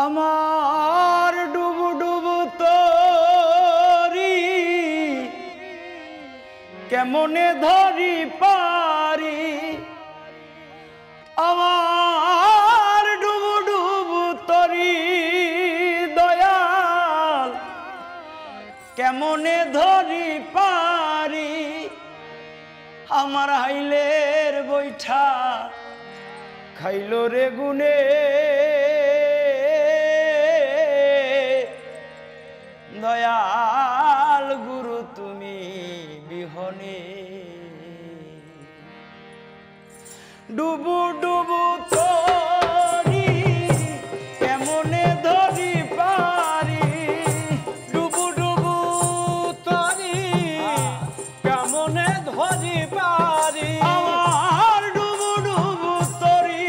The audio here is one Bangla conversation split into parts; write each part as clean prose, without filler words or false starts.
আমার ডুবু ডুবু তরি কেমনে ধরি পারি, আমার ডুবু ডুবু তরি দয়াল কেমনে ধরি পারি। আমার হাইলের বৈঠা খাইল রে গুনে, দয়াল গুরু তুমি বিহনে। ডুবু ডুবু তরি কেমনে ধরি পারি, ডুবু ডুবু তরি কেমনে ধরি পারি। আমার ডুবু ডুবু তরি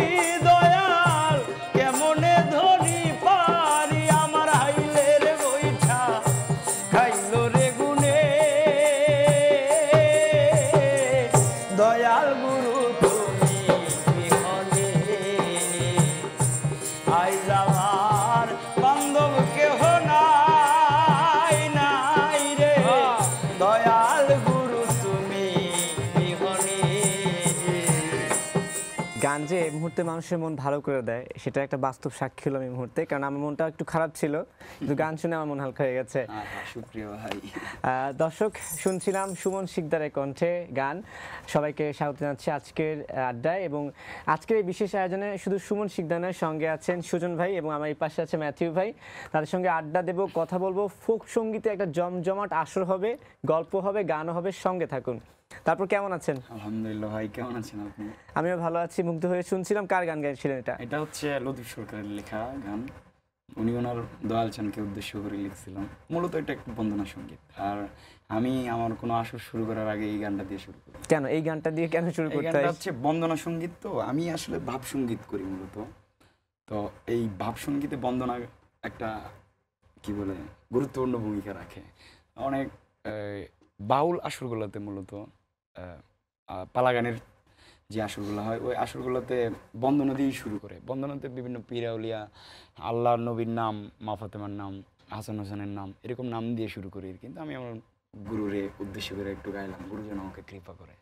দয়াল কেমনে ধরি পারি। আমার হাইলের বৈঠা খাইল রে গুনে, দয়াল গুরু তুমি বিহনে। আইজ আমার বান্ধব কেহ নাই নাই রে, দয়াল গুরু তুমি বিহনে। গান যে এই মুহূর্তে মানুষের মন ভালো করে দেয় সেটা একটা বাস্তব সাক্ষী হলাম এই মুহূর্তে, কারণ আমার মনটা একটু খারাপ ছিল, কিন্তু গান শুনে আমার মন হালকা হয়ে গেছে। সুপ্রিয় ভাই, দর্শক শুনছিলাম সুমন শিকদারের কণ্ঠে গান। সবাইকে স্বাগত জানাচ্ছি আজকের আড্ডায়, এবং আজকের এই বিশেষ আয়োজনে শুধু সুমন শিকদারের সঙ্গে আছেন সুজন ভাই এবং আমার এই পাশে আছে ম্যাথিউ ভাই। তাদের সঙ্গে আড্ডা দেব, কথা বলবো, ফোক সঙ্গীতে একটা জমজমাট আসর হবে, গল্প হবে, গানও হবে, সঙ্গে থাকুন। তারপর কেমন আছেন? আলহামদুলিল্লাহ ভাই, কেমন আছেন আপনি? আমিও ভালো আছি, মুগ্ধ হয়ে শুনছিলাম। কার গান গাইছিলেন এটা? এটা হচ্ছে লতিফ সরকারের লেখা গান, উনি ওনার দয়াল চাঁদকে উদ্দেশ্য করে লিখছিলাম। মূলত এটা একটু বন্দনা সঙ্গীত, আর আমি আমার কোনো আসর শুরু করার আগে এই গানটা দিয়ে শুরু করি। কেন এই গানটা দিয়ে কেন শুরু করতে হয়? এটা হচ্ছে বন্দনা সঙ্গীত, তো আমি আসলে ভাব সঙ্গীত করি মূলত। তো এই ভাব সঙ্গীতে বন্দনা একটা কি বলে গুরুত্বপূর্ণ ভূমিকা রাখে। অনেক বাউল আসরগুলোতে মূলত পালা গানের যে আসরগুলো হয় ওই আসরগুলোতে বন্দনা দিয়েই শুরু করে। বন্দনাতে বিভিন্ন পীরাউলিয়া, আল্লাহর নবীর নাম, মা ফাতেমার নাম, হাসান হোসেনের নাম, এরকম নাম দিয়ে শুরু করি। কিন্তু আমি আমার গুরুরে উদ্দেশ্য করে একটু গাইলাম, গুরু যেন আমাকে কৃপা করে।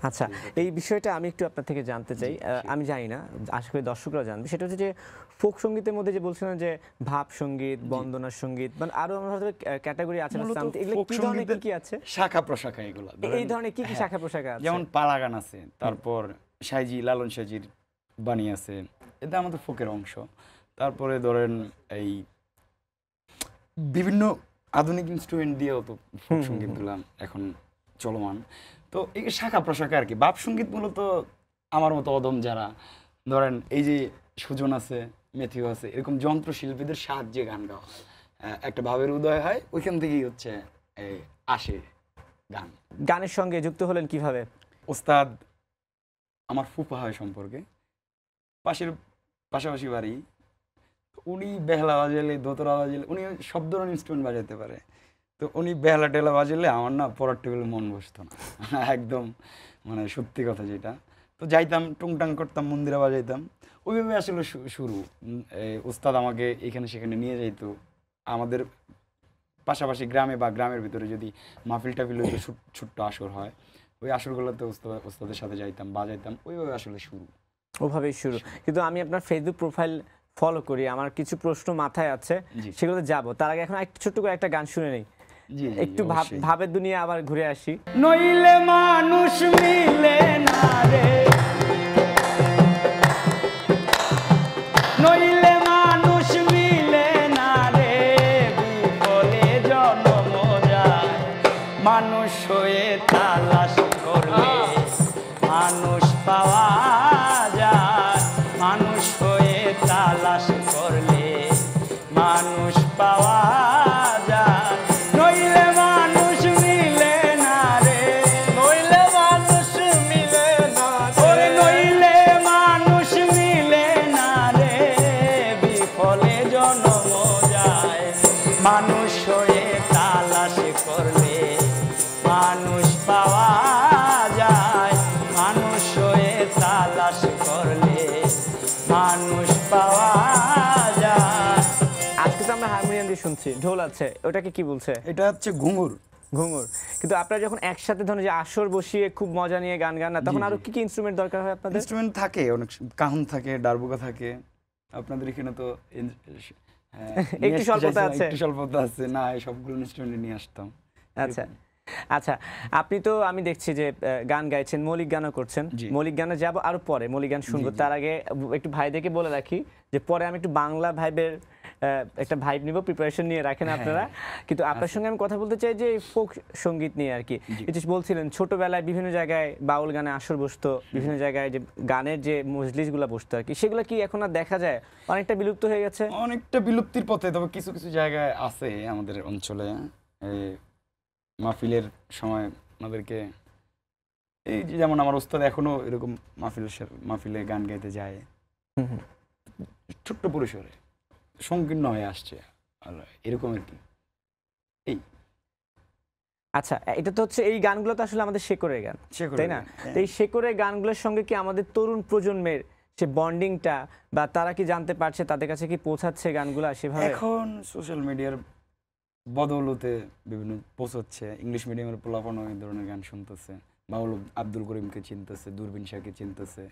আচ্ছা, এই বিষয়টা আমি একটু আপনার থেকে জানতে চাই। আমি জানি না, আশা করি দর্শকরা জানবে। সেটা হচ্ছে যে ফোক সঙ্গীতের মধ্যে যে বলছিলেন যে ভাব সঙ্গীত, বন্দনা সঙ্গীত, মানে আরো আমাদের ক্যাটাগরি আছে না, এগুলো কি ধরনের কি আছে? শাখা প্রশাখা এগুলো এই ধরনের কি কি শাখা প্রশাখা আছে? যেমন পালা গান আছে, তারপর সাইজি, লালন সাইজির বাণী আছে, এটা আমাদের ফোকের অংশ। তারপরে ধরেন এই বিভিন্ন আধুনিক ইনস্ট্রুমেন্ট দিয়েও তো ফোক সঙ্গীতগুলো এখন চলমান। তো এই শাখা প্রশাখা আর কি। ভাব সঙ্গীত মূলত আমার মতো অদম যারা, ধরেন এই যে সুজন আছে, ম্যাথিউ আছে, এরকম যন্ত্রশিল্পীদের সাহায্যে গান গাওয়া হয়, একটা ভাবের উদয় হয়, ওইখান থেকেই হচ্ছে আসে গান। গানের সঙ্গে যুক্ত হলেন কিভাবে? ওস্তাদ আমার ফুফা হয় সম্পর্কে, পাশাপাশি বাড়ি। উনি বেহালা বাজালে, দোতরা বাজালে, উনি সব ধরনের ইনস্ট্রুমেন্ট বাজাতে পারে। তো উনি বেহালা টেলা বাজালে আমার না পড়ার টেবিলে মন বসতো না, একদম মানে সত্যি কথা যেটা। তো যাইতাম, টুংটাং করতাম, মন্দিরে বাজাইতাম, ওইভাবে আসলে শুরু। ওস্তাদ আমাকে এখানে সেখানে নিয়ে যাইতো। আমাদের পাশাপাশি গ্রামে বা গ্রামের ভিতরে যদি মাহফিল টাফিল হইতো, ছোট্ট আসর হয়, ওই আসরগুলোতে ওস্তাদের সাথে যাইতাম, বাজাইতাম, ওইভাবে আসলে শুরু। ওভাবেই শুরু। কিন্তু আমি আপনার ফেসবুক প্রোফাইল ফলো করি, আমার কিছু প্রশ্ন মাথায় আছে, সেগুলোতে যাব। তার আগে এখন একটু ছোট্ট করে একটা গান শুনে নেই, একটু ভাবের দুনিয়া আবার ঘুরে আসি। নইলে মানুষ মিলে না রে, নইলে মানুষ মিলে না রে, বিফলে জন্ম যায়। মানুষ হয়ে তালাশ করলে মানুষ পাওয়া যায়, মানুষ হয়ে তালাশ করলে মানুষ পাওয়া যায়। নইলে মানুষ মিলে না রে, নইলে মানুষ মিলে না ওরে নইলে মানুষ মিলে না রে, বিফলে জন্ম যায়। মানুষ হয়ে তালাশ করলে মানুষ পাওয়া যায়, মানুষ হয়ে তালাশ করলে মানুষ পাওয়া যায়। হারমোনিয়াম দিয়ে শুনছি, ঢোল আছে, ওটাকে কি বলছে? এটা হচ্ছে ঘুঙুর। ঘুঙুর। কিন্তু আপনারা যখন একসাথে ধরুন যে আসর বসিয়ে খুব মজা নিয়ে গান গান না, তখন আরো কি কি ইনস্ট্রুমেন্ট দরকার হয় আপনাদের? ইনস্ট্রুমেন্ট থাকে অনেক, কাহন থাকে, ডারবুকা থাকে। আপনাদের এখানে তো একটু স্বল্পতা আছে। একটু স্বল্পতা আছে না, এই সবগুলো ইনস্ট্রুমেন্ট নিয়ে আসতাম। আচ্ছা আচ্ছা, আপনি তো আমি দেখছি যে গান গাইছেন, মৌলিক গানও করছেন। জি। মৌলিক গানে যাব আরো পরে, মৌলিক গান শুনবো। তার আগে একটু ভাইদেরকে বলে রাখি যে পরে আমি একটু বাংলা ভাইবের একটা ভাইব নিব, প্রিপারেশন নিয়ে রাখেন আপনারা। কিন্তু আপনার সঙ্গে আমি কথা বলতে চাই যে ফোক সঙ্গীত নিয়ে আর কি। এই যে বলছিলেন ছোটবেলায় বিভিন্ন জায়গায় বাউল গানে আসর বসতো, বিভিন্ন জায়গায় যে গানের যে মজলিসগুলো বসতো আর কি, সেগুলো কি এখন আর দেখা যায়? অনেকটা বিলুপ্ত হয়ে গেছে। অনেকটা বিলুপ্তির পথে, তবে কিছু কিছু জায়গায় আছে আমাদের অঞ্চলে। মাহফিলের সময় আমাদেরকে এই যেমন আমার ওস্তাদ এখনো এরকম মাহফিলে গান গাইতে যায়, ছোট্ট পরিসরে, সংকীর্ণ হয়ে আসছে আর এরকম আর কি। এই আচ্ছা, এটা তো হচ্ছে এই গানগুলো তো আসলে আমাদের শেকড়ের গান, তাই না? তো এই শেকড়ের গানগুলোর সঙ্গে কি আমাদের তরুণ প্রজন্মের সে বন্ডিংটা বা তারা কি জানতে পারছে, তাদের কাছে কি পৌঁছাচ্ছে গানগুলো সেভাবে? এখন সোশ্যাল মিডিয়ার বদৌলতে বিভিন্ন পৌঁছচ্ছে, ইংলিশ মিডিয়ামের পোলাপানো এই ধরনের গান শুনতেছে, বাউল আব্দুল করিমকে চিনতেছে, দূরবীন শাহকে চিনতেছে,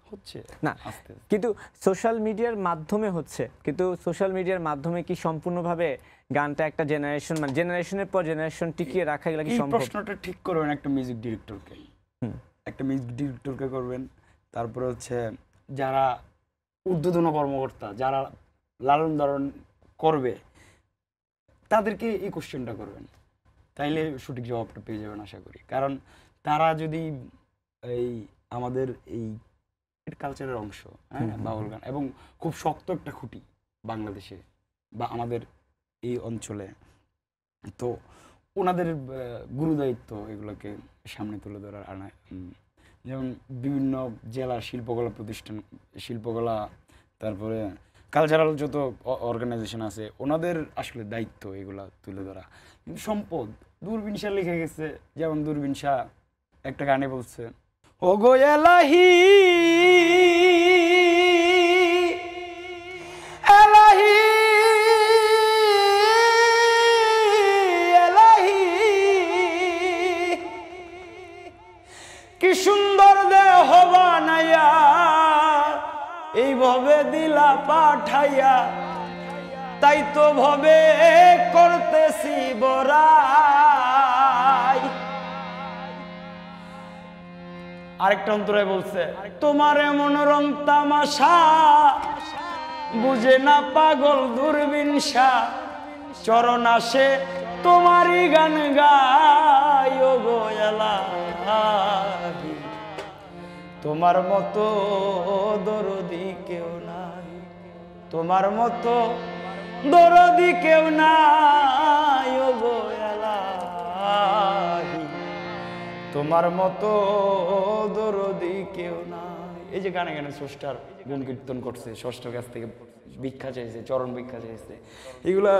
হচ্ছে না আস্তে আস্তে। কিন্তু সোশ্যাল মিডিয়ার মাধ্যমে হচ্ছে, কিন্তু সোশ্যাল মিডিয়ার মাধ্যমে কি সম্পূর্ণভাবে গানটা একটা জেনারেশন, মানে জেনারেশনের পর জেনারেশন টিকিয়ে রাখা এগুলো কি এই সম্ভব? প্রশ্নটা ঠিক করবেন একটা মিউজিক ডিরেক্টরকে, একটা মিউজিক ডিরেক্টরকে করবেন। তারপরে হচ্ছে যারা ঊর্ধ্বতন কর্মকর্তা, যারা লালন পালন করবে, তাদেরকে এই কোশ্চেনটা করবেন, তাইলে সঠিক জবাবটা পেয়ে যাবেন আশা করি। কারণ তারা যদি এই আমাদের এই কালচারের অংশ, হ্যাঁ, বাউল গান, এবং খুব শক্ত একটা খুঁটি বাংলাদেশে বা আমাদের এই অঞ্চলে, তো ওনাদের গুরুদায়িত্ব এগুলোকে সামনে তুলে ধরার আনা। যেমন বিভিন্ন জেলার শিল্পকলা প্রতিষ্ঠান, শিল্পকলা, তারপরে কালচারাল যত অর্গানাইজেশন আছে, ওনাদের আসলে দায়িত্ব এগুলা তুলে ধরা। কিন্তু সম্পদ দূরবীন শাহ লিখে গেছে, যেমন দূরবীন শাহ একটা গানে বলছে, ও গো এলাহি এলাহি এলাহি, কি সুন্দর দেহ বানাইয়া এই ভবে দিলা পাঠাইয়া, তাই তো ভবে করতেছি বড়াই। আরেকটা অন্তরায় বলছে, তোমার এমন রং তামাশা বুঝে না পাগল দূরবীন শাহ, চরণ আসে তোমারই গান গায় ও গো এলাহি, তোমার মতো দরদি কেউ নাই, তোমার মতো দরদি কেউ নাই ও গো এলাহি, তোমার মতো দরদি কেউ নাই। এই যে গানে গানে স্রষ্টার গুণ কীর্তন করছে, ষষ্ঠ কাছ থেকে ভিক্ষা চাইছে, চরণ ভিক্ষা চাইছে, এগুলা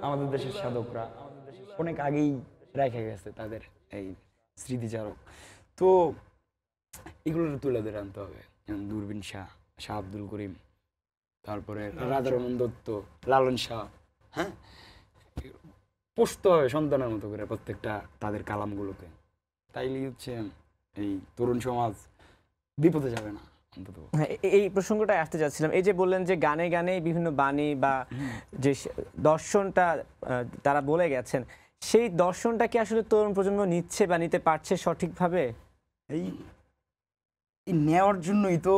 আমাদের দেশের সাধকরা অনেক আগেই রেখে গেছে তাদের এই স্মৃতিচারক। তো এগুলো তুলে ধরে আনতে হবে, যেমন দূরবীন শাহ, শাহ আব্দুল করিম, তারপরে রাধারমন দত্ত, লালন শাহ, হ্যাঁ, পুষতে হবে সন্তানের মতো করে প্রত্যেকটা তাদের কালামগুলোকে, তাইলে হচ্ছে এই তরুণ সমাজ বিপদে যাবে না অন্তত। এই প্রসঙ্গটা আসতে যাচ্ছিলাম, এই যে বললেন যে গানে গানে বিভিন্ন বাণী বা যে দর্শনটা তারা বলে গেছেন, সেই দর্শনটা কি আসলে তরুণ প্রজন্ম নিচ্ছে বা নিতে পারছে সঠিকভাবে? এই নেওয়ার জন্যই তো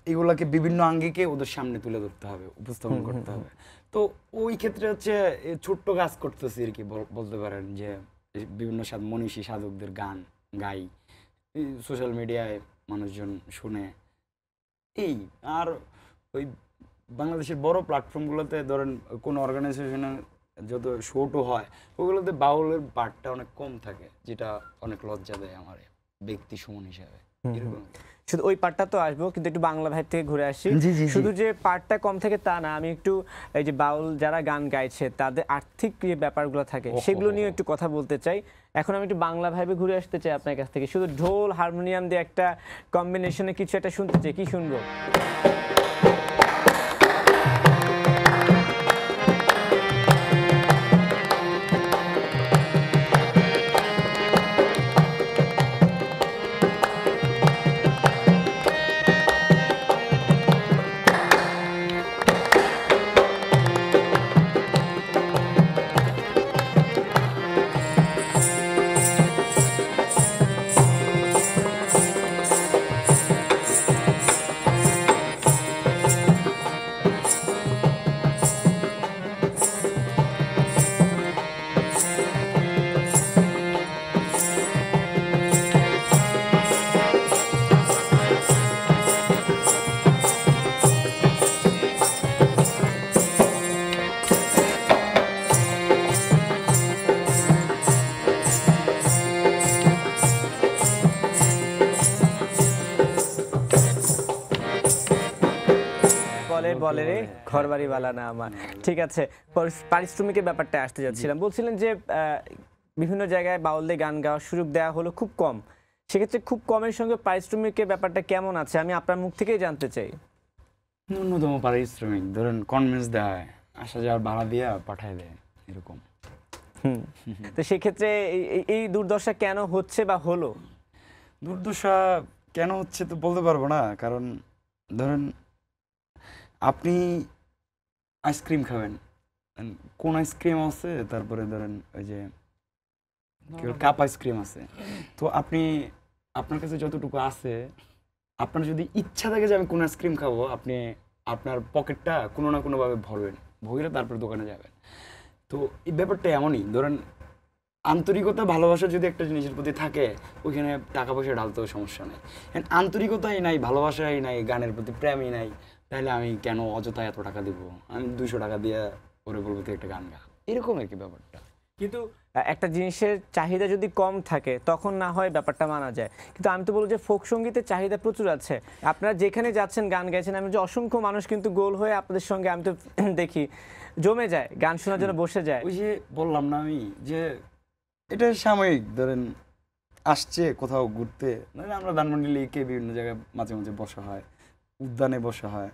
এগুলাকে বিভিন্ন আঙ্গিকে ওদের সামনে তুলে ধরতে হবে, উপস্থাপন করতে হবে। তো ওই ক্ষেত্রে হচ্ছে ছোট্ট কাজ করতেছি আর কি বলতে পারেন, যে বিভিন্ন মনীষী সাধকদের গান গাই, সোশ্যাল মিডিয়ায় মানুষজন শুনে, এই আর ওই বাংলাদেশের বড় প্ল্যাটফর্মগুলোতে ধরেন কোনো অর্গানাইজেশনের যত শোটো হয়, ওগুলোতে বাউলের পার্টটা অনেক কম থাকে, যেটা অনেক লজ্জা দেয় আমার ব্যক্তি সুমন হিসাবে। শুধু ওই পার্টটা তো আসবো, কিন্তু একটু বাংলা ভাই থেকে ঘুরে আসি। শুধু যে পার্টটা কম থাকে তা না, আমি একটু এই যে বাউল যারা গান গাইছে তাদের আর্থিক যে ব্যাপারগুলো থাকে সেগুলো নিয়ে একটু কথা বলতে চাই। এখন আমি একটু বাংলা ভাইবে ঘুরে আসতে চাই আপনার কাছ থেকে, শুধু ঢোল হারমোনিয়াম দিয়ে একটা কম্বিনেশনে কিছু একটা শুনতে চাই, কি শুনবো? বলে রে ঘরবাড়ি বালা না আমার। ঠিক আছে, পারিশ্রমিকের ব্যাপারটা আসতে যাচ্ছিলাম, বলছিলেন যে বিভিন্ন জায়গায় বাউলদের গান গাওয়ার সুযোগ দেওয়া হলো খুব কম, সেক্ষেত্রে খুব কমের সঙ্গে পারিশ্রমিকের ব্যাপারটা কেমন আছে আমি আপনার মুখ থেকেই জানতে চাই। ন্যূনতম পারিশ্রমিক ধরেন কনভেন্স দেয়, আসা যাওয়ার ভাড়া দিয়ে পাঠায় দেয় এরকম। তো সেক্ষেত্রে এই দুর্দশা কেন হচ্ছে বা হলো? দুর্দশা কেন হচ্ছে তো বলতে পারবো না, কারণ ধরেন আপনি আইসক্রিম খাবেন, কোন আইসক্রিম আছে, তারপরে ধরেন ওই যে কাপ আইসক্রিম আছে, তো আপনি আপনার কাছে যতটুকু আছে, আপনার যদি ইচ্ছা থাকে যে আমি কোন আইসক্রিম খাবো, আপনি আপনার পকেটটা কোনো না কোনোভাবে ভরবেন, ভরে তারপর দোকানে যাবেন। তো এই ব্যাপারটা এমনই, ধরেন আন্তরিকতা ভালোবাসা যদি একটা জিনিসের প্রতি থাকে, ওইখানে টাকা পয়সা ঢালতেও সমস্যা নেই। আন্তরিকতাই নাই, ভালোবাসাই নাই, গানের প্রতি প্রেমই নাই, তাহলে আমি কেন অযথা এত টাকা দিব? আমি 200 টাকা দিয়ে ওরে বলবো তুই একটা গান গা, এরকম আর কি ব্যাপারটা। কিন্তু একটা জিনিসের চাহিদা যদি কম থাকে তখন না হয় ব্যাপারটা মানা যায়, কিন্তু আমি তো বলবো যে ফোক সঙ্গীতের চাহিদা প্রচুর আছে। আপনারা যেখানে যাচ্ছেন গান গাইছেন, আমি যে অসংখ্য মানুষ কিন্তু গোল হয়ে আপনাদের সঙ্গে আমি তো দেখি জমে যায়, গান শোনার জন্য বসে যায়। ওই যে বললাম না আমি যে এটা সাময়িক, ধরেন আসছে কোথাও ঘুরতে, ধরেন আমরা ধানমন্ডি লেকে বিভিন্ন জায়গায় মাঝে মাঝে বসা হয়, উদ্যানে বসা হয়,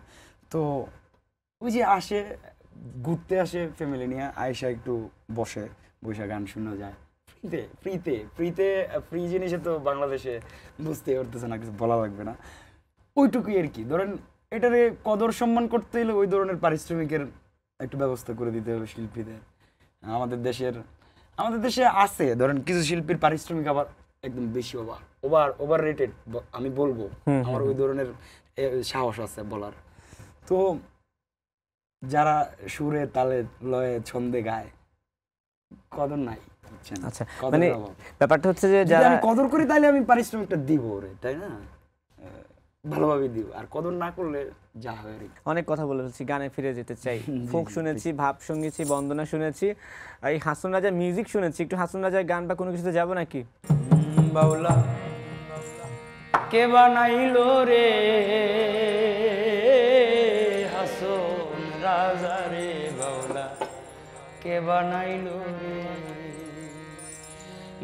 তো ওই যে আসে ঘুরতে আসে ফ্যামিলি নিয়ে, আয়সা একটু বসে গান শোনা যায় ফ্রিতে ফ্রিতে ফ্রিতে ফ্রি জিনিসে তো বাংলাদেশে বুঝতে পারতেছে না, কিছু বলা লাগবে না, ওইটুকুই আর কি। ধরেন এটারে কদর সম্মান করতে হলে ওই ধরনের পারিশ্রমিকের একটু ব্যবস্থা করে দিতে হবে শিল্পীদের। আমাদের দেশে আছে ধরেন কিছু শিল্পীর পারিশ্রমিক আবার একদম বেশি ওভার রেটেড, আমি বলবো, আমার ওই ধরনের সাহস আছে বলার। তো যারা সুরে তালে লয়ে ছন্দে গায়, কদর নাই। আচ্ছা, মানে ব্যাপারটা হচ্ছে যে যারা আমি কদর করি তাহলে আমি পারিশ্রমিকটা দিব ওরে, তাই না? ভালোভাবে দিব, আর কদর না করলে যা হয়। অনেক কথা বলে ফেলছি, গানে ফিরে যেতে চাই। ফোক শুনেছি, ভাব শুনেছি, বন্দনা শুনেছি, এই হাসন রাজার মিউজিক শুনেছি, একটু হাসন রাজার গান বা কোনো কিছুতে যাবো নাকি? বাউলা কে বানাইলো রে হাসন রাজা রে, বাউলা কে বানাইলো রে,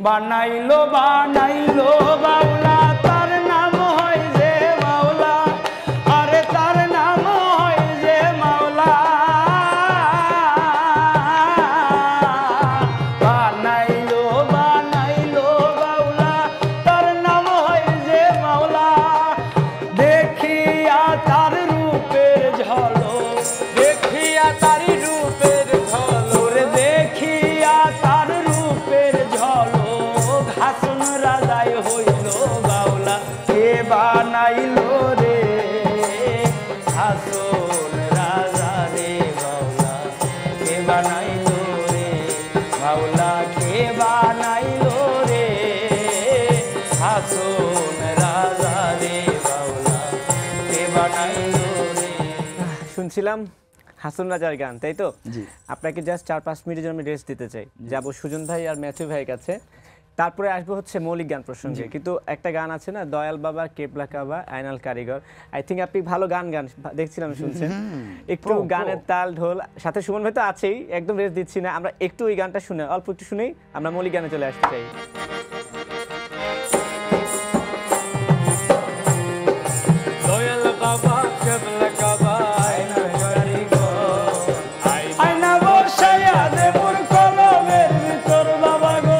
বানাইলো বাউলা, তার নাম হয় যে মাওলা, আরে তার নাম হয় যে মাওলা, বানাইলো বাউলা, তার নাম হয় যে মাওলা, দেখিয়া তার রূপের ঝলক, দেখিয়া তার রূপের ঝলক, দেখিয়া তার রূপের ঝলক, হাসন রাজাই হইল বাউলা, কে বানাইলো রে হাসন রাজা রে, বাউলা কে বানাইলো রে, বাউলা কে বানাইলো রে হাসন রাজা রে, বাউলা কে বানাইলো রে। শুনছিলাম হাসন রাজার গান, তাই তো? জি। আপনাকে জাস্ট 4-5 মিনিটের জন্য আমি রেস্ট দিতে চাই, যাবো সুজন ভাই আর ম্যাথিউ ভাইয়ের কাছে, তারপরে আসবো হচ্ছে মৌলিক গান প্রসঙ্গে। কিন্তু একটা গান আছে না, দয়াল বাবা কেবলা কাবা আয়নাল কারিগর, আই থিঙ্ক আপনি ভালো গান দেখছিলাম শুনছেন, একটু গানের তাল ঢোল সাথে সুমন ভাই তো আছেই, একদম রেস্ট দিচ্ছি না, আমরা একটু ওই গানটা শুনে অল্প একটু শুনেই আমরা মৌলিক গানে চলে আসতে চাই। দয়াল বাবা কেবলা কাবা আয়নার কারিগর, আয়না বসাইয়া দেবুর কলমের ভিতর, বাবা গো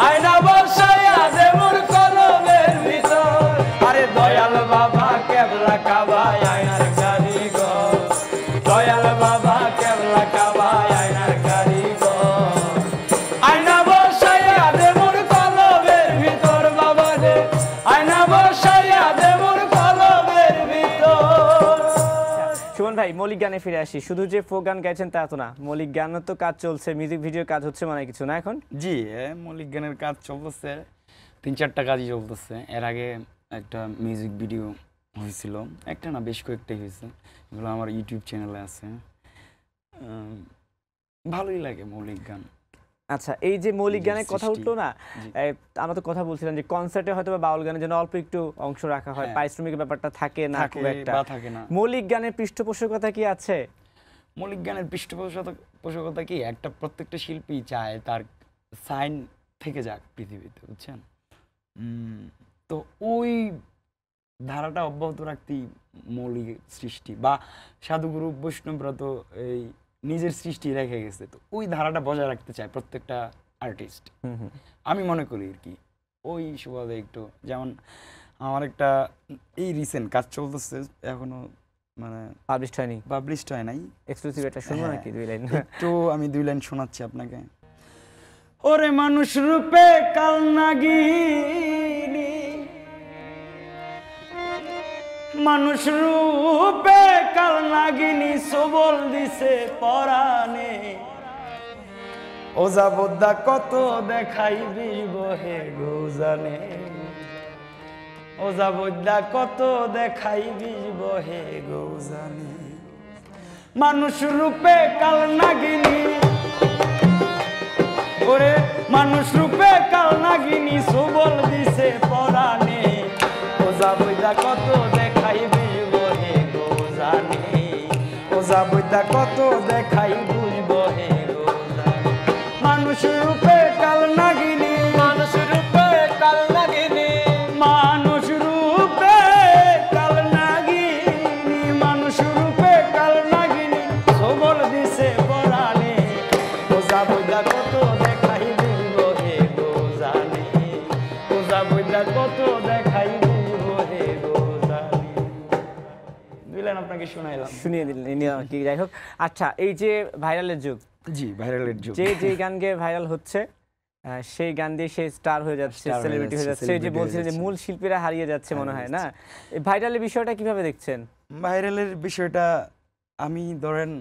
আয়না বসাইয়া দেবুর কলমের ভিতর, আরে দয়াল বাবা কেবলা কাবা আয়নার কারিগর, দয়াল বাবা কেবলা কাবা আয়নার কারিগর, আয়না বসাইয়া দেবুর কলমের ভিতর, বাবা রে আয়না বসাইয়া দেবুর কলমের ভিতর। সুমন ভাই, মৌলিক গানে ফিরে আসি। শুধু যে ফোক গান গাইছেন তা তো না, মৌলিক গানও তো কাজ চলছে, মিউজিক ভিডিওর কাজ হচ্ছে মানে কিছু না এখন? জি, মৌলিক গানের কাজ চলতেছে, 3-4টা কাজই চলতেছে। এর আগে একটা মিউজিক ভিডিও হয়েছিল, একটা না বেশ কয়েকটাই হয়েছে, এগুলো আমার ইউটিউব চ্যানেলে আছে। ভালোই লাগে মৌলিক গান। আচ্ছা, এই যে মৌলিক নিজের গানের কথা সৃষ্টি। উঠলো না, জি। আমরা তো কথা বলছিলাম যে কনসার্টে হয়তো বা বাউল গানের জন্য অল্প একটু অংশ রাখা হয়, হ্যাঁ। পারিশ্রমিকের ব্যাপারটা থাকে না থাকে খুব একটা। বা থাকে না। মৌলিক গানের পৃষ্ঠপোষকতা কি আছে? মৌলিক গানের পৃষ্ঠপোষকতা কি, একটা প্রত্যেকটা শিল্পী চায় তার সাইন থেকে যাক পৃথিবীতে, বুঝছেন? তো ওই ধারাটা অব্যাহত রাখতেই মৌলিক সৃষ্টি, বা সাধুগুরু বৈষ্ণবরা তো এই নিজের সৃষ্টি রেখে গেছে, তো ওই ধারাটা বজায় রাখতে চায় প্রত্যেকটা আর্টিস্ট, আমি মনে করি আর কি। ওই সুবাদে একটু, যেমন আমার একটা এই রিসেন্ট কাজ চলতেছে, এখনো মানে পাবলিশড হয়নি, পাবলিশড হয় নাই, এক্সক্লুসিভ এটা শুনবো নাকি 2 লাইন? একটু আমি 2 লাইন শোনাচ্ছি আপনাকে। ওরে মানুষ রূপে কাল নাগিনী, মানুষ রূপে কাল নাগিনী সবল দিছে পরাণে, ওজা বোদ্ধা কত দেখাইবি বহে গোজানে, ওজা বোদ্ধা কত দেখাইবি বহে গোজানে, মানুষ রূপে কাল নাগিনী, ওরে মানুষ রূপে কাল নাগিনী সবল দিছে পরাণে, ওজা বৈদা কত দেখাইবি বহে গোজানে, ওজা বৈদা কত দেখাইবি বহে গোজানে, মানুষ রূপে কাল নাগিনী, মানুষ রূপে কাল নাগিনী, মানুষ রূপে কাল নাগিনী, মানুষ রূপে কাল নাগিনী সবল দিছে পরাণে, ওজা বৈদা কত দেখাইবি বহে গোজানে, ওজা বৈদা কত দেখাইবি বহে গোজানে। বুঝলেন, আপনাকে শোনাইলাম। শুনিয়ে দিলেন কি, যাই হোক। আচ্ছা, এই যে ভাইরালের যুগ, জি, ভাইরালের যুগ, যে গান গেয়ে ভাইরাল হচ্ছে সেই গান দিয়ে সে স্টার হয়ে যাচ্ছে, Star হয়ে সেলিব্রিটি হয়ে যাচ্ছে, যাচ্ছে, এই যে celebrity বলছিলেন হয়ে যে যাচ্ছে। মূল শিল্পীরা হারিয়ে যাচ্ছে মনে হয় না, এই ভাইরালের বিষয়টা কিভাবে দেখছেন? ভাইরালের বিষয়টা আমি ধরেন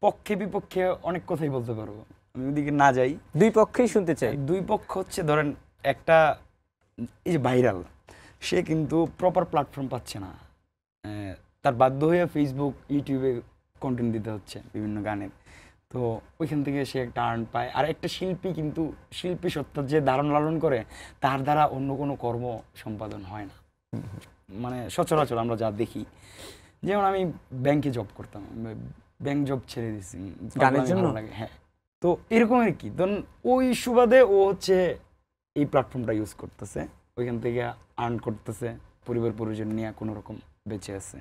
পক্ষে বিপক্ষে অনেক কথাই বলতে পারবো, আমি ওদিকে না যাই। দুই পক্ষেই শুনতে চাই। দুই পক্ষ হচ্ছে, ধরেন একটা এই যে ভাইরাল, সে কিন্তু প্রপার প্ল্যাটফর্ম পাচ্ছে না, তার বাধ্য হয়ে ফেসবুক ইউটিউবে কন্টেন্ট দিতে হচ্ছে বিভিন্ন গানের, তো ওইখান থেকে সে একটা আর্ন পায়। আর একটা শিল্পী কিন্তু শিল্পী সত্তার যে ধারণ লালন করে, তার দ্বারা অন্য কোনো কর্ম সম্পাদন হয় না, মানে সচরাচর আমরা যা দেখি। যেমন আমি ব্যাংকে জব করতাম, ব্যাংক জব ছেড়ে দিয়েছি গানের জন্য? ভালো লাগে, হ্যাঁ। তো এরকম আর কি, ধরুন ওই সুবাদে ও হচ্ছে এই প্ল্যাটফর্মটা ইউজ করতেছে, ওইখান থেকে আর্ন করতেছে, পরিবার পরিজন নিয়ে কোনো রকম বেঁচে আছে।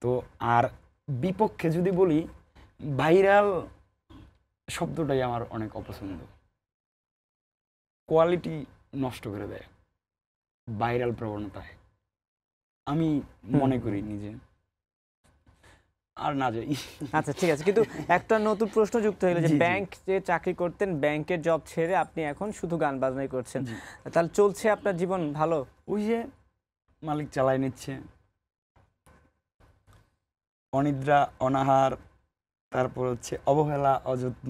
তো আর বিপক্ষে যদি বলি, ভাইরাল শব্দটাই আমার অনেক অপছন্দ, কোয়ালিটি নষ্ট করে দেয় ভাইরাল প্রবণতায়, আমি মনে করি নিজে। আর না যাই। আচ্ছা, ঠিক আছে, কিন্তু একটা নতুন প্রশ্ন যুক্ত হলো যে জি, জি। ব্যাংক যে চাকরি করতেন, ব্যাংকের জব ছেড়ে আপনি এখন শুধু গান বাজনাই করছেন, জি। তাহলে চলছে আপনার জীবন ভালো? ওই যে মালিক চালাই নিচ্ছে, অনিদ্রা, অনাহার, তারপর হচ্ছে অবহেলা, অযত্ন,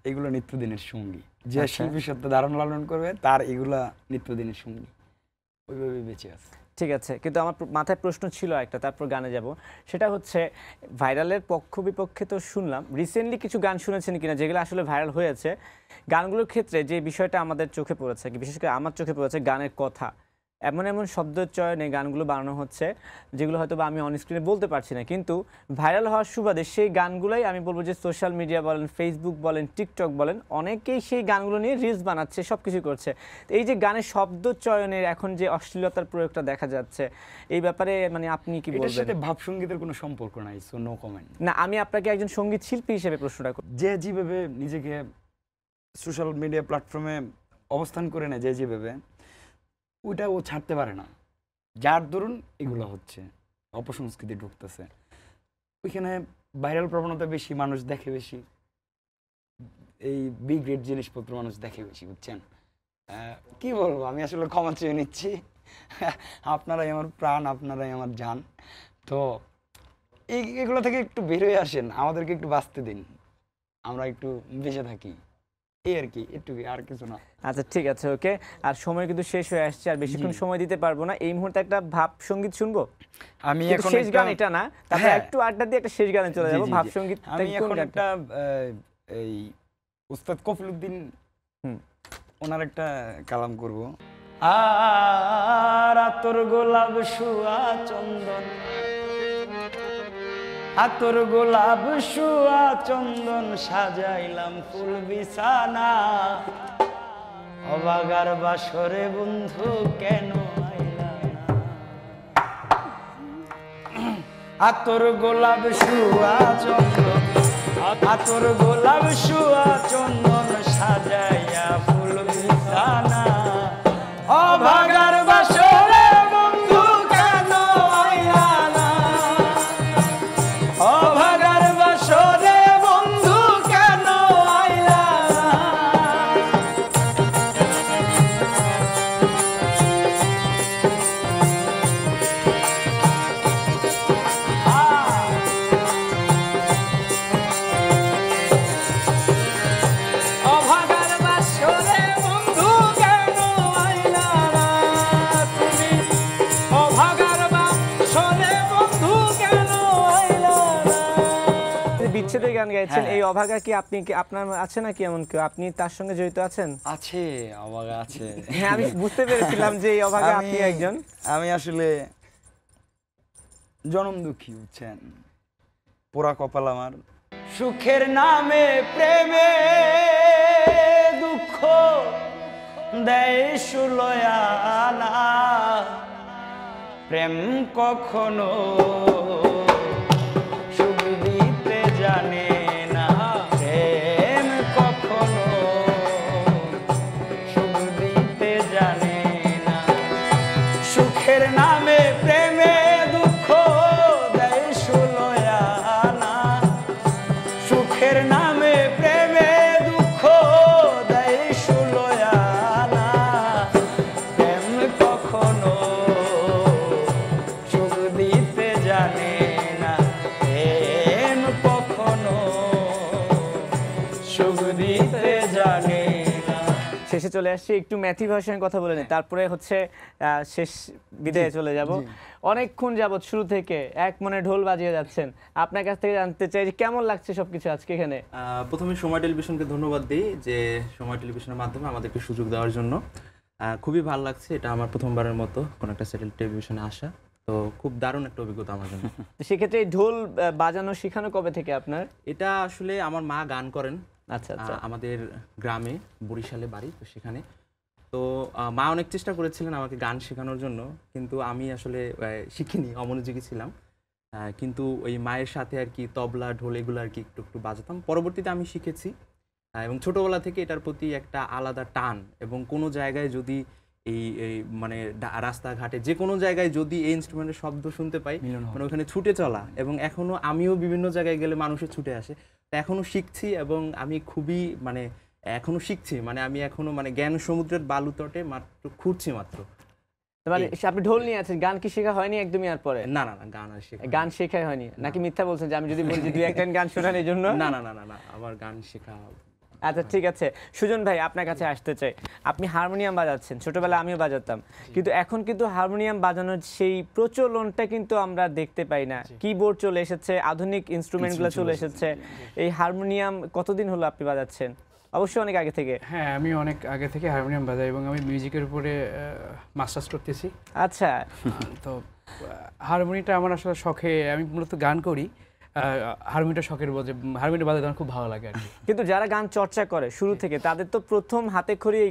এগুলো নিত্যদিনের সঙ্গী। যে আচ্ছা। শিল্পী সত্য ধারণ লালন করবে, তার এগুলা নিত্যদিনের সঙ্গী, ওইভাবে বেঁচে আছে। ঠিক আছে, কিন্তু আমার মাথায় প্রশ্ন ছিল একটা, তারপর গানে যাব। সেটা হচ্ছে ভাইরালের পক্ষ বিপক্ষে তো শুনলাম, রিসেন্টলি কিছু গান শুনেছেন কিনা যেগুলো আসলে ভাইরাল হয়েছে, গানগুলোর ক্ষেত্রে যে বিষয়টা আমাদের চোখে পড়েছে, বিশেষ করে আমার চোখে পড়েছে, গানের কথা এমন এমন শব্দের চয়নে গানগুলো বানানো হচ্ছে যেগুলো হয়তো বা আমি অন স্ক্রিনে বলতে পারছি না, কিন্তু ভাইরাল হওয়ার সুবাদে সেই গানগুলোই আমি বলবো যে সোশ্যাল মিডিয়া বলেন, ফেসবুক বলেন, টিকটক বলেন, অনেকেই সেই গানগুলো নিয়ে রিলস বানাচ্ছে, সব কিছু করছে। তো এই যে গানের শব্দ চয়নের এখন যে অশ্লীলতার প্রয়োগটা দেখা যাচ্ছে, এই ব্যাপারে মানে আপনি কি এটার বলবেন? সাথে ভাব সঙ্গীতের কোনো সম্পর্ক নাই, সো নো কমেন্ট। না, আমি আপনাকে একজন সঙ্গীত শিল্পী হিসেবে প্রশ্নটা করি। যে যেভাবে নিজেকে সোশ্যাল মিডিয়া প্ল্যাটফর্মে অবস্থান করে নেয়, যে যেভাবে, ওইটা ও ছাড়তে পারে না, যার দরুন এগুলো হচ্ছে, অপসংস্কৃতি ঢুকতেছে ওইখানে, ভাইরাল প্রবণতা বেশি, মানুষ দেখে বেশি, এই বি গ্রেড জিনিসপত্র মানুষ দেখে বেশি, বুঝছেন? কি বলবো, আমি আসলে ক্ষমা চেয়ে নিচ্ছি। আপনারাই আমার প্রাণ, আপনারাই আমার জান, তো এগুলো থেকে একটু বের হয়ে আসেন, আমাদেরকে একটু বাঁচতে দিন, আমরা একটু বেঁচে থাকি, এই আর কি, একটু আর কিছু না। আচ্ছা, ঠিক আছে, ওকে। আর সময় কিন্তু শেষ হয়ে আসছে, আর বেশিক্ষণ সময় দিতে পারবো না। এই মুহূর্তে একটা ভাব সঙ্গীত শুনবো, আমি কিন্তু এখন শেষ গান এটা না, তারপর হ্যাঁ। একটু আড্ডা দিয়ে একটা শেষ গানে চলে জি, যাবো। জি, ভাব জি। সঙ্গীত আমি এখন একটা এই উস্তাদ কফিলউদ্দিন ওনার একটা কালাম করব। আর আতর গোলাপ শুয়া চন্দন, আতর গোলাপ শুয়া চন্দন, সাজাইলাম ফুল বিছানা, অবাগার বাসরে বন্ধু কেন আইলা না? আতর গোলাপ শুয়া চন্দন, আতর গোলাপ শুয়া চন্দন, সাজাইয়া ফুল বিছানা, অভাগার বাসরে বন্ধু কেন আইলা না? অভাগার বাসরে বন্ধু কেন আইলা না? অভাগার বাসরে বন্ধু কেন আইলা না? তুমি অভাগার বাসরে বন্ধু কেন আইলা না? বিচ্ছেদের গান গাইছেন, এই অভাগা কি আপনি কি আপনার আছে নাকি এমন কেউ, আপনি তার সঙ্গে জড়িত আছেন? আছে, আমার আছে। হ্যাঁ, আমি বুঝতে পেরেছিলাম যে এই অভাগা আপনি একজন। আমি আসলে জনম দুঃখী, বুঝছেন, পোড়া কপাল আমার। সুখের নামে প্রেমে দুঃখ দেয় সুলয়ানা, প্রেম কখনো সুখ দিতে জানে না, প্রেম কখনো সুখ দিতে জানে না। সুখের নামে প্রেমে দুঃখ দেয় সুলয়ানা, সুখের নামে প্রেমে দুঃখ দেয় সুলয়ানা, প্রেম কখনো সুখ দিতে জানে না, প্রেম কখনো সুখ দিতে জানে না। শেষে চলে আসছি, একটু ম্যাথি ভার্সনের কথা বলে নিই, তারপরে হচ্ছে শেষ বিদায়ে চলে যাব। অনেকক্ষণ যাবত শুরু থেকে এক মনে ঢোল বাজিয়ে যাচ্ছেন, আপনার কাছ থেকে জানতে চাই যে কেমন লাগছে সবকিছু আজকে এখানে? প্রথমে সময় টেলিভিশনকে ধন্যবাদ দিই যে সময় টেলিভিশনের মাধ্যমে আমাদেরকে সুযোগ দেওয়ার জন্য। খুবই ভালো লাগছে, এটা আমার প্রথমবারের মতো কোনো একটা স্যাটেল টেলিভিশনে আসা, তো খুব দারুণ একটা অভিজ্ঞতা আমার জন্য। তো সেক্ষেত্রে এই ঢোল বাজানো শেখানো কবে থেকে আপনার? এটা আসলে আমার মা গান করেন। আচ্ছা আচ্ছা। আমাদের গ্রামে বরিশালে বাড়ি, তো সেখানে তো মা অনেক চেষ্টা করেছিলেন আমাকে গান শেখানোর জন্য, কিন্তু আমি আসলে শিখিনি, অমনোযোগী ছিলাম। কিন্তু ওই মায়ের সাথে আর কি তবলা ঢোল এগুলো আর কি একটু একটু বাজাতাম, পরবর্তীতে আমি শিখেছি। এবং ছোটবেলা থেকে এটার প্রতি একটা আলাদা টান, এবং কোনো জায়গায় যদি এই মানে রাস্তাঘাটে যে কোনো জায়গায় যদি এই ইনস্ট্রুমেন্টের শব্দ শুনতে পাই, মানে ওখানে ছুটে চলা, এবং এখনো আমিও বিভিন্ন জায়গায় গেলে মানুষের ছুটে আসে, তা এখনো শিখছি, এবং আমি খুবই মানে এখনো শিখছি, মানে আমি এখনো মানে জ্ঞান সমুদ্রের বালুতটে মাত্র খুঁড়ছি মাত্র। মানে আপনি ঢোল নিয়ে আছেন, গান কি শেখা হয়নি একদমই? আর পরে না না না, গান আর শেখা গান শেখাই হয়নি নাকি? মিথ্যা বলছেন যে আমি যদি বলি যে দুই একটা গান শোনান এই জন্য? না না না না না, আমার গান শেখা। আচ্ছা ঠিক আছে, সুজন ভাই আপনার কাছে আসতে চাই। আপনি হারমোনিয়াম বাজাচ্ছেন, ছোটবেলায় আমিও বাজাতাম, কিন্তু এখন কিন্তু হারমোনিয়াম বাজানোর সেই প্রচলনটা কিন্তু আমরা দেখতে পাই না। কিবোর্ড চলে এসেছে, আধুনিক ইনস্ট্রুমেন্টগুলো চলে এসেছে। এই হারমোনিয়াম কতদিন হলো আপনি বাজাচ্ছেন? অবশ্যই অনেক আগে থেকে। হ্যাঁ, আমি অনেক আগে থেকে হারমোনিয়াম বাজাই এবং আমি মিউজিকের উপরে মাস্টার্স করতেছি। আচ্ছা। তো হারমোনিয়ামটা আমার আসলে শখে, আমি মূলত গান করি, হারমোনিয়ামটা শখের বলতে হারমোনিয়াম বাজাতে আমার খুব ভালো লাগে আর কি। কিন্তু যারা গান চর্চা করে শুরু থেকে, তাদের তো প্রথম হাতে খড়ি এই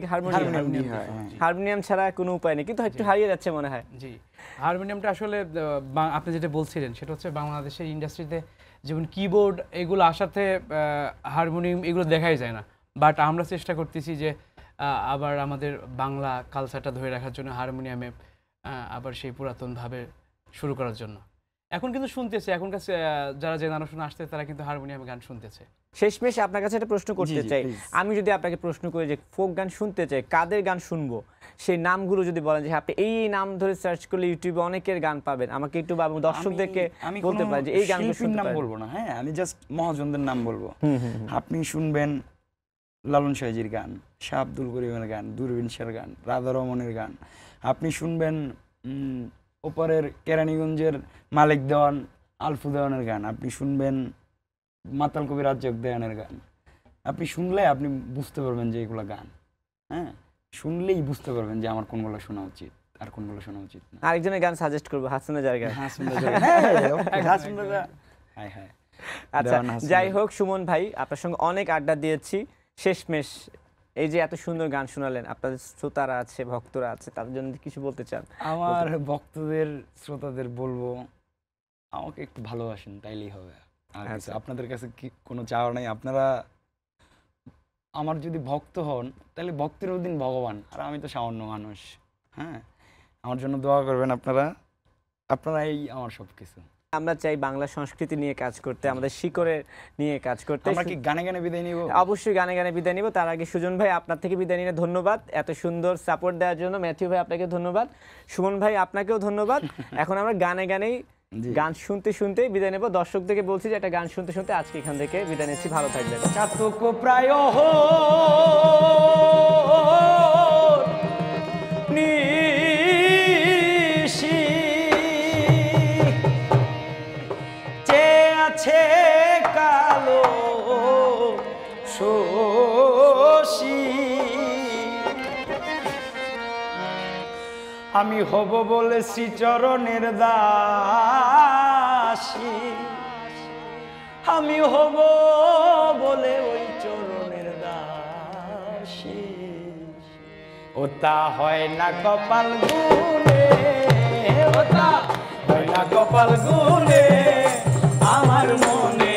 হারমোনিয়াম ছাড়া কোনো উপায় নেই, কিন্তু একটু হারিয়ে যাচ্ছে মনে হয়। জি, হারমোনিয়ামটা আসলে আপনি যেটা বলছিলেন সেটা হচ্ছে বাংলাদেশের ইন্ডাস্ট্রিতে যেমন কিবোর্ড এগুলো আসাতে হারমোনিয়াম এগুলো দেখাই যায় না, বাট আমরা চেষ্টা করতেছি যে আবার আমাদের বাংলা কালচারটা ধরে রাখার জন্য হারমোনিয়ামে আবার সেই পুরাতনভাবে শুরু করার জন্য। এখন কিন্তু শুনতেছে, এখনকার যারা জেনারেশন আসছে তারা কিন্তু হারমোনিয়ামে গান শুনতেছে। শেষমেশ আপনার কাছে একটা প্রশ্ন করতে চাই, আমি যদি আপনাকে প্রশ্ন করি যে ফোক গান শুনতে চাই, কাদের গান শুনবো, সেই নামগুলো যদি বলেন যে আপনি এই নাম ধরে সার্চ করলে ইউটিউবে অনেকের গান পাবেন, আমাকে একটু দর্শকদেরকে বলতে পারেন যে এই গানগুলো শুনতে নাম পারেন। বলবো না, হ্যাঁ, আমি জাস্ট মহাজনদের নাম বলবো। আপনি শুনবেন লালন সাইজির গান, শাহ আব্দুল করিমের গান, দূরবীন শাহর গান, রাধা রমনের গান। আপনি শুনবেন ওপরের কেরানীগঞ্জের মালিক দেওয়ান, আলফু দেওয়ানের গান। আপনি শুনবেন মাতাল কবি রাজ্জাক দেওয়ানের গান। আপনি শুনলে আপনি বুঝতে পারবেন যে এগুলো গান, হ্যাঁ শুনলেই বুঝতে পারবেন যে আমার কোনগুলো শোনা উচিত আর কোনগুলো শোনা উচিত না। আরেকজনের গান সাজেস্ট করবো, হাসান রাজার গান। হ্যাঁ হ্যাঁ আচ্ছা, দেওয়ান হাসান যাই রাজা। হোক সুমন ভাই, আপনার সঙ্গে অনেক আড্ডা দিয়েছি। শেষমেশ এই যে এত সুন্দর গান শোনালেন, আপনাদের শ্রোতারা আছে, ভক্তরা আছে, তাদের জন্য কিছু বলতে চান? আমার ভক্তদের শ্রোতাদের বলবো আমাকে একটু ভালোবাসেন, তাইলেই হবে। আর কিছু আপনাদের কাছে কি কোনো চাওয়া নাই। আপনারা আমার যদি ভক্ত হন তাহলে ভক্তেরও দিন ভগবান, আর আমি তো সামান্য মানুষ। হ্যাঁ, আমার জন্য দোয়া করবেন আপনারা, আপনারাই আমার সব কিছু। আমরা চাই বাংলা সংস্কৃতি নিয়ে কাজ করতে, আমাদের শিকড়ে নিয়ে কাজ করতে। আমরা কি গানে গানে বিদায় নিব? অবশ্যই গানে গানে বিদায় নিব। তার আগে সুজন ভাই, আপনার থেকে বিদায় নিয়ে ধন্যবাদ এত সুন্দর সাপোর্ট দেওয়ার জন্য। ম্যাথিউ ভাই, আপনাকে ধন্যবাদ। সুমন ভাই, আপনাকেও ধন্যবাদ। এখন আমরা গানে গানেই গান শুনতে শুনতে বিদায় নেব। দর্শকদেরকে বলছি যে একটা গান শুনতে শুনতে আজকে এখান থেকে বিদায় নিচ্ছি। ভালো থাকবেন। চাতক প্রায় নিশি যে আছে কালো শশী, আমি হব বলে শ্রীচরণের দাসী, আমি হব বলে ওই চরণের দাসী। ও তা হয় না কপাল গুনে, ও তা হয় না কপাল গুনে, আমার মনে